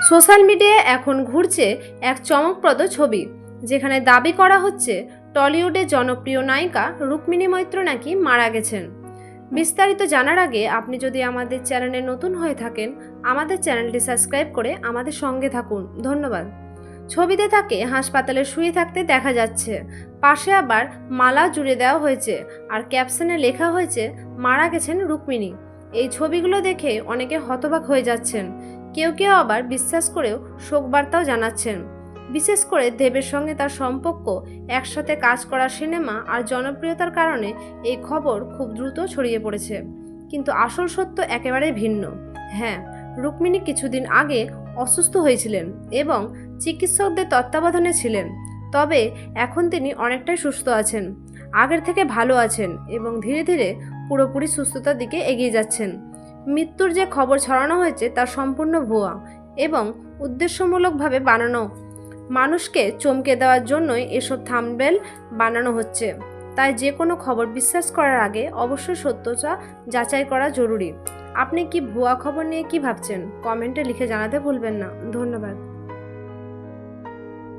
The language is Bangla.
সোশ্যাল মিডিয়ায় এখন ঘুরছে এক চমকপ্রদ ছবি, যেখানে দাবি করা হচ্ছে টলিউডের জনপ্রিয় নায়িকা রুক্মিণী মৈত্র নাকি মারা গেছেন। বিস্তারিত জানার আগে আপনি যদি আমাদের চ্যানেলে নতুন হয়ে থাকেন, আমাদের চ্যানেলটি সাবস্ক্রাইব করে আমাদের সঙ্গে থাকুন। ধন্যবাদ। ছবিতে তাকে হাসপাতালে শুয়ে থাকতে দেখা যাচ্ছে, পাশে আবার মালা জুড়ে দেওয়া হয়েছে আর ক্যাপশনে লেখা হয়েছে মারা গেছেন রুক্মিণী। এই ছবিগুলো দেখে অনেকে হতবাক হয়ে যাচ্ছেন, কেউ কেউ আবার বিশ্বাস করেও শোকবার্তাও জানাচ্ছেন। বিশেষ করে দেবের সঙ্গে তার সম্পর্ক, একসাথে কাজ করা সিনেমা আর জনপ্রিয়তার কারণে এই খবর খুব দ্রুত ছড়িয়ে পড়েছে। কিন্তু আসল সত্য একেবারে ভিন্ন। হ্যাঁ, রুক্মিণী কিছুদিন আগে অসুস্থ হয়েছিলেন এবং চিকিৎসকদের তত্ত্বাবধানে ছিলেন। তবে এখন তিনি অনেকটাই সুস্থ আছেন, আগের থেকে ভালো আছেন এবং ধীরে ধীরে পুরোপুরি সুস্থতার দিকে এগিয়ে যাচ্ছেন। মৃত্যুর যে খবর ছড়ানো হয়েছে তা সম্পূর্ণ ভুয়া এবং উদ্দেশ্যমূলকভাবে বানানো। মানুষকে চমকে দেওয়ার জন্যই এসব থাম্বনেল বানানো হচ্ছে। তাই যে কোনো খবর বিশ্বাস করার আগে অবশ্যই সত্যতা যাচাই করা জরুরি। আপনি কি ভুয়া খবর নিয়ে কি ভাবছেন? কমেন্টে লিখে জানাতে ভুলবেন না। ধন্যবাদ।